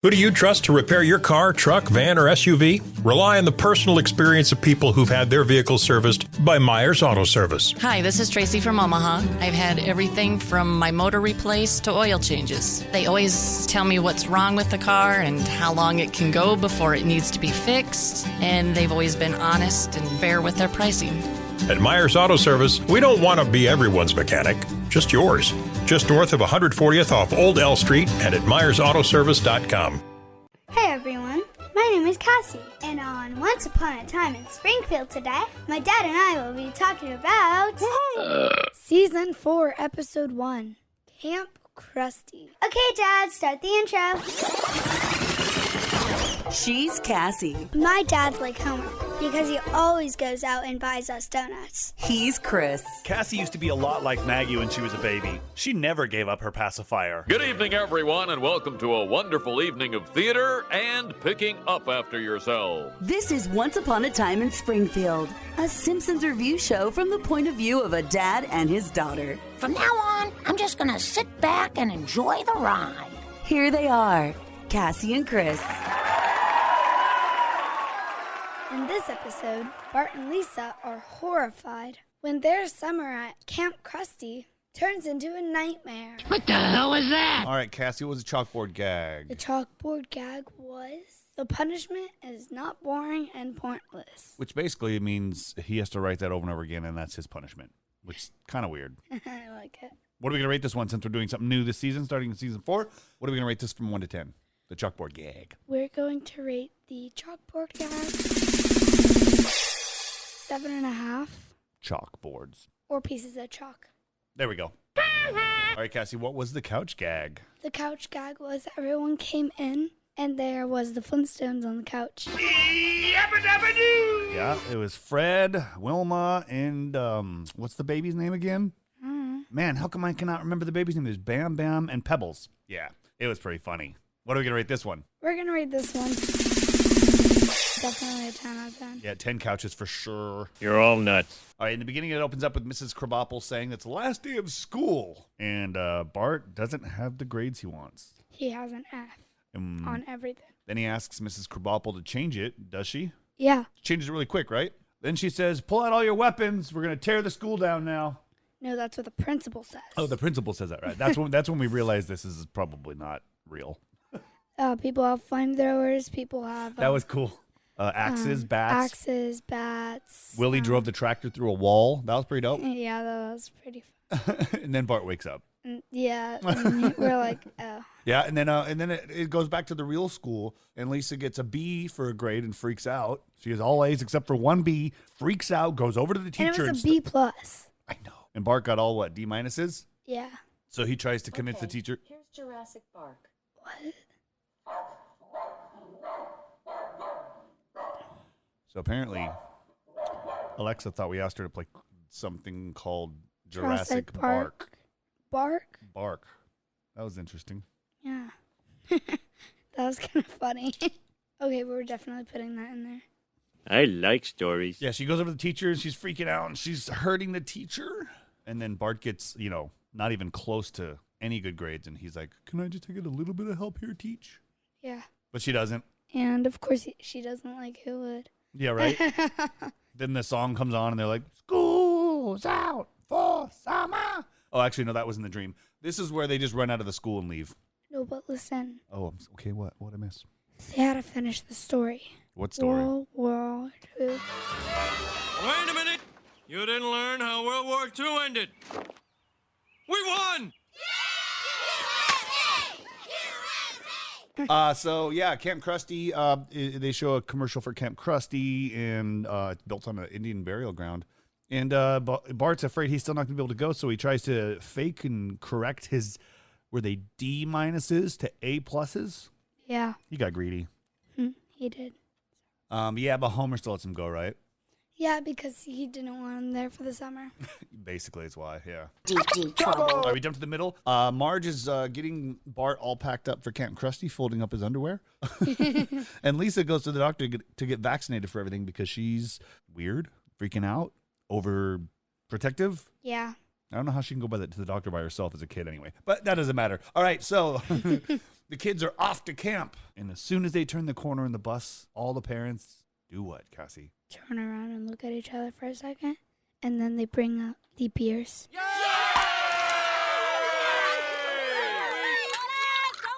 Who do you trust to repair your car, truck, van, or SUV? Rely on the personal experience of people who've had their vehicles serviced by Myers Auto Service. Hi, this is Tracy from Omaha. I've had everything from my motor replaced to oil changes. They always tell me what's wrong with the car and how long it can go before it needs to be fixed, and they've always been honest and fair with their pricing. At Myers Auto Service, we don't want to be everyone's mechanic, just yours. Just north of 140th off Old L Street and at MyersAutoservice.com. Hey everyone, my name is Cassie, and on Once Upon a Time in Springfield today, my dad and I will be talking about Season 4, Episode 1, Kamp Krusty. Okay, Dad, start the intro. She's Cassie. My dad's like Homer because he always goes out and buys us donuts. He's Chris. Cassie used to be a lot like Maggie when she was a baby. She never gave up her pacifier. Good evening, everyone, and welcome to a wonderful evening of theater and picking up after yourselves. This is Once Upon a Time in Springfield, a Simpsons review show from the point of view of a dad and his daughter. From now on, I'm just going to sit back and enjoy the ride. Here they are, Cassie and Chris. In this episode, Bart and Lisa are horrified when their summer at Kamp Krusty turns into a nightmare. What the hell was that? All right, Cassie, what was a chalkboard gag? The chalkboard gag was, the punishment is not boring and pointless. Which basically means he has to write that over and over again, and that's his punishment, which is kind of weird. I like it. What are we going to rate this one since we're doing something new this season, starting in season 4? What are we going to rate this from 1 to 10? The chalkboard gag. We're going to rate the chalkboard gag 7.5. Chalkboards. Or pieces of chalk. There we go. All right, Cassie, what was the couch gag? The couch gag was everyone came in and there was the Flintstones on the couch. Yeah, it was Fred, Wilma, and what's the baby's name again? Man, how come I cannot remember the baby's name? It was Bam Bam and Pebbles. Yeah, it was pretty funny. What are we going to rate this one? We're going to rate this one definitely a 10 out of 10. Yeah, 10 couches for sure. You're all nuts. All right, in the beginning, it opens up with Mrs. Krabappel saying it's the last day of school. And Bart doesn't have the grades he wants. He has an F on everything. Then he asks Mrs. Krabappel to change it. Does she? Yeah. Changes it really quick, right? Then she says, pull out all your weapons. We're going to tear the school down now. No, that's what the principal says. Oh, the principal says that, right? That's when we realize this is probably not real. People have flamethrowers. People have... that was cool. Axes, bats. Axes, bats. Willie drove the tractor through a wall. That was pretty dope. Yeah, that was pretty fun. And then Bart wakes up. Yeah, and we're like, oh. Yeah, and then it goes back to the real school, and Lisa gets a B for a grade and freaks out. She has all A's except for one B, freaks out, goes over to the teacher. And it was a B plus. I know. And Bart got all, what, D minuses? Yeah. So he tries to convince the teacher. Here's Jurassic Bark. What? So apparently, Alexa thought we asked her to play something called Jurassic Bark. Bark? Bark. That was interesting. Yeah. That was kind of funny. Okay, we're definitely putting that in there. I like stories. Yeah, she goes over to the teacher and she's freaking out and she's hurting the teacher. And then Bart gets, not even close to any good grades. And he's like, can I just get a little bit of help here, teach? Yeah. But she doesn't. And, of course, she doesn't like who would. Yeah, right? Then the song comes on and they're like, school's out for summer. Oh, actually, no, that was in the dream. This is where they just run out of the school and leave. No, but listen. Oh, okay, what? What did I miss? They had to finish the story. What story? World War II. Wait a minute! You didn't learn how World War II ended. We won! So yeah, Kamp Krusty. They show a commercial for Kamp Krusty, and it's built on an Indian burial ground. And Bart's afraid he's still not going to be able to go, so he tries to fake and correct his. Were they D minuses to A pluses? Yeah. He got greedy. He did. Yeah, but Homer still lets him go, right? Yeah, because he didn't want him there for the summer. Basically, it's why. Yeah. Deep trouble. All right, we jump to the middle. Marge is getting Bart all packed up for Kamp Krusty, folding up his underwear. And Lisa goes to the doctor to get vaccinated for everything because she's weird, freaking out, overprotective. Yeah. I don't know how she can go to the doctor by herself as a kid anyway, but that doesn't matter. All right, so The kids are off to camp. And as soon as they turn the corner in the bus, all the parents do what, Cassie? Turn around and look at each other for a second, and then they bring out the beers. Don't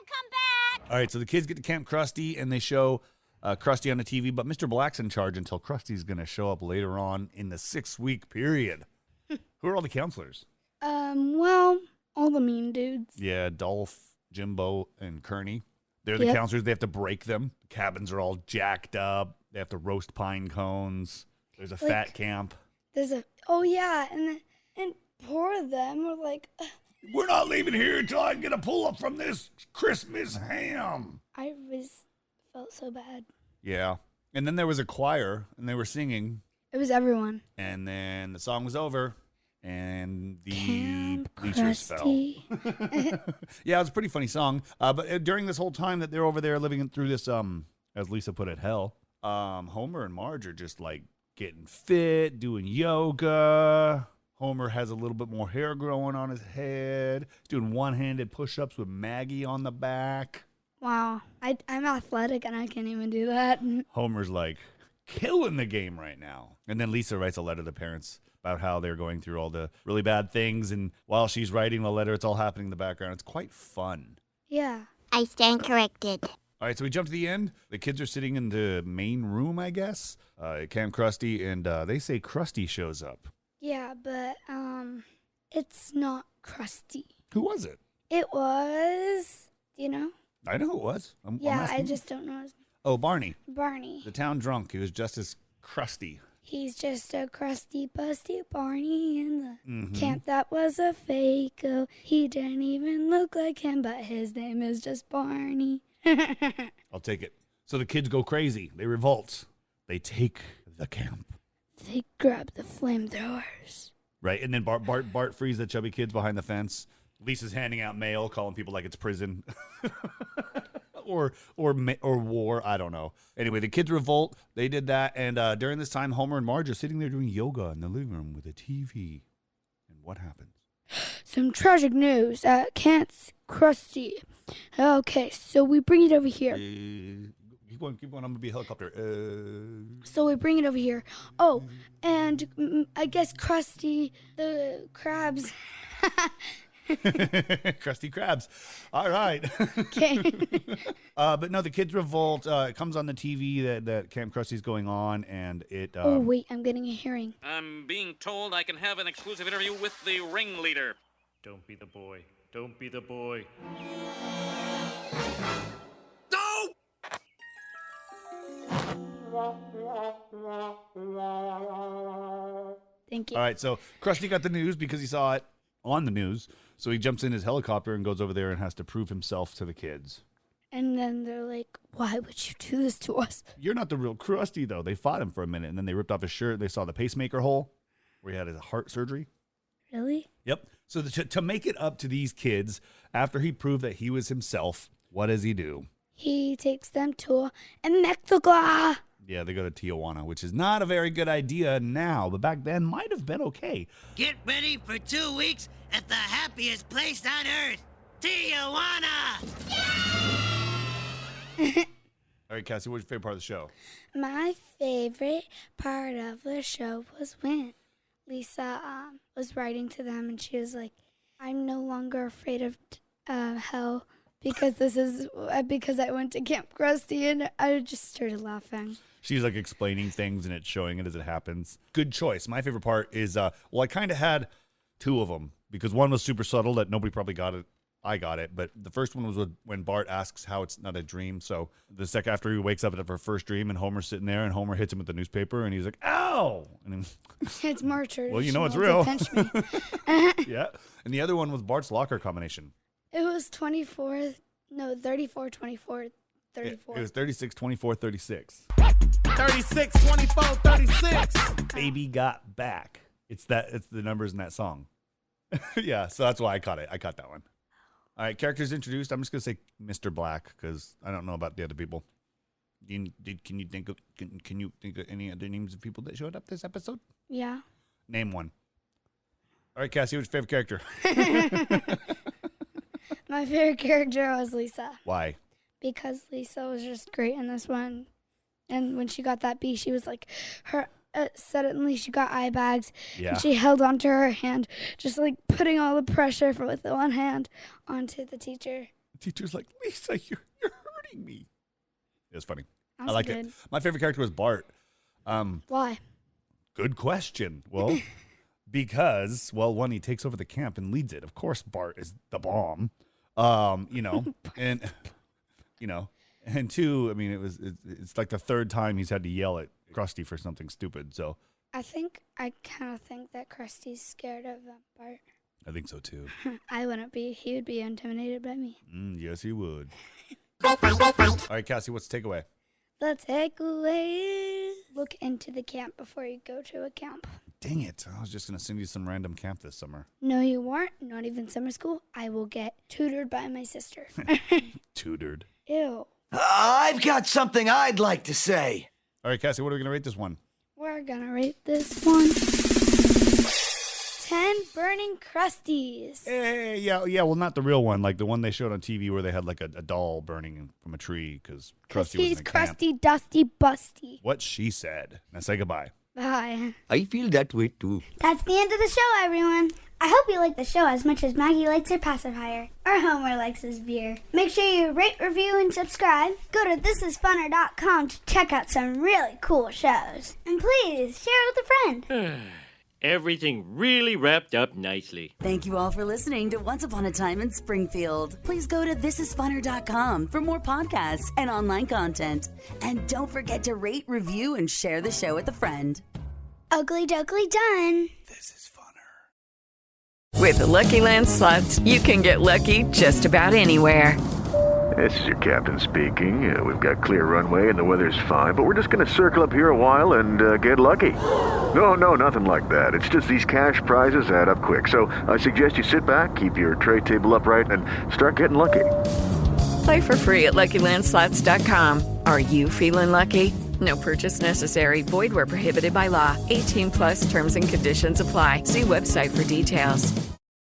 come back! All right, so the kids get to Kamp Krusty, and they show Krusty on the TV, but Mr. Black's in charge until Krusty's going to show up later on in the 6-week period. Who are all the counselors? Well, all the mean dudes. Yeah, Dolph, Jimbo, and Kearney. They're the counselors. They have to break them. The cabins are all jacked up. They have to roast pine cones. There's a fat camp. There's a and poor of them were like, we're not leaving here until I get a pull up from this Christmas ham. I felt so bad. Yeah, and then there was a choir, and they were singing. It was everyone. And then the song was over, and the Kamp bleachers fell. Yeah, it was a pretty funny song. But during this whole time that they're over there living through this, as Lisa put it, hell, Homer and Marge are just like getting fit, doing yoga. Homer has a little bit more hair growing on his head, doing one-handed push-ups with Maggie on the back. Wow, I'm athletic and I can't even do that. Homer's like killing the game right now. And then Lisa writes a letter to the parents about how they're going through all the really bad things. And while she's writing the letter, it's all happening in the background. It's quite fun. Yeah. I stand corrected. All right, so we jump to the end. The kids are sitting in the main room, I guess, at Kamp Krusty, and they say Krusty shows up. Yeah, but it's not Krusty. Who was it? It was, do you know? I know who it was. I'm I just don't know his name. Oh, Barney. Barney. The town drunk. He was just as crusty. He's just a crusty, busty Barney in the camp that was a fake. Oh, he didn't even look like him, but his name is just Barney. I'll take it. So the kids go crazy. They revolt. They take the camp. They grab the flamethrowers. Right, and then Bart frees the chubby kids behind the fence. Lisa's handing out mail, calling people like it's prison. or war, I don't know. Anyway, the kids revolt. They did that, and during this time, Homer and Marge are sitting there doing yoga in the living room with a TV. And what happens? Some tragic news at Kamp Krusty. Okay, so we bring it over here. Keep going. I'm going to be a helicopter. So we bring it over here. Oh, and I guess Krusty the Krabs. Krusty Krabs. All right. Okay. But no, the kids revolt. It comes on the TV that Kamp Krusty's going on, and it... oh, wait, I'm getting a hearing. I'm being told I can have an exclusive interview with the ringleader. Don't be the boy. Don't be the boy. No! Thank you. All right, so Krusty got the news because he saw it on the news. So he jumps in his helicopter and goes over there and has to prove himself to the kids. And then they're like, why would you do this to us? You're not the real Krusty, though. They fought him for a minute, and then they ripped off his shirt. They saw the pacemaker hole where he had his heart surgery. Really? Yep. So to make it up to these kids, after he proved that he was himself, what does he do? He takes them to Mexico. Yeah, they go to Tijuana, which is not a very good idea now, but back then might have been okay. Get ready for 2 weeks at the happiest place on earth, Tijuana! All right, Cassie, what's your favorite part of the show? My favorite part of the show was when Lisa was writing to them, and she was like, I'm no longer afraid of hell because I went to Kamp Krusty, and I just started laughing. She's like explaining things, and it's showing it as it happens. Good choice. My favorite part is, I kind of had two of them, because one was super subtle that nobody probably got it. I got it, but the first one was when Bart asks how it's not a dream. So the second after he wakes up after first dream, and Homer's sitting there, and Homer hits him with the newspaper, and he's like, "Ow!" And then, it's more traditional. Well, you know it's real. Yeah. And the other one was Bart's locker combination. It was 34, 24. It was 36, 24, 36. 36, 24, 36. Baby got back. It's the numbers in that song. Yeah, so that's why I caught it. I caught that one. All right, characters introduced. I'm just gonna say Mr. Black because I don't know about the other people. Can you think of any other names of people that showed up this episode? Yeah. Name one. All right, Cassie, what's your favorite character? My favorite character was Lisa. Why? Because Lisa was just great in this one. And when she got that B, she was like, suddenly she got eye bags. Yeah. And she held onto her hand, just like putting all the pressure with the one hand onto the teacher. The teacher's like, Lisa, you're hurting me. It was funny. That was I like good. it. My favorite character was Bart. Why? Good question. Well, because, one, he takes over the camp and leads it. Of course, Bart is the bomb. And two, I mean, it's like the third time he's had to yell at Krusty for something stupid. So I kind of think that Krusty's scared of Bart. I think so too. I wouldn't be. He would be intimidated by me. Yes, he would. All right, Cassie, what's the takeaway? The takeaway is look into the camp before you go to a camp. Dang it. I was just going to send you some random camp this summer. No, you weren't. Not even summer school. I will get tutored by my sister. Tutored. Ew. I've got something I'd like to say. All right, Cassie, what are we going to rate this one? We're going to rate this one 10 burning Krusties. Hey, yeah, well, not the real one, like the one they showed on TV where they had like a doll burning from a tree because Krusty was in he's the camp. crusty, dusty, busty. What she said. Now say goodbye. Bye. I feel that way too. That's the end of the show, everyone. I hope you like the show as much as Maggie likes her pacifier or Homer likes his beer. Make sure you rate, review, and subscribe. Go to thisisfunner.com to check out some really cool shows. And please share it with a friend. Everything really wrapped up nicely. Thank you all for listening to Once Upon a Time in Springfield. Please go to thisisfunner.com for more podcasts and online content. And don't forget to rate, review, and share the show with a friend. Ugly dougly done. This is funner. With the Lucky Land Slots, you can get lucky just about anywhere. This is your captain speaking. We've got clear runway and the weather's fine, but we're just going to circle up here a while and get lucky. No, nothing like that. It's just these cash prizes add up quick. So I suggest you sit back, keep your tray table upright, and start getting lucky. Play for free at LuckyLandSlots.com. Are you feeling lucky? No purchase necessary. Void where prohibited by law. 18+ terms and conditions apply. See website for details.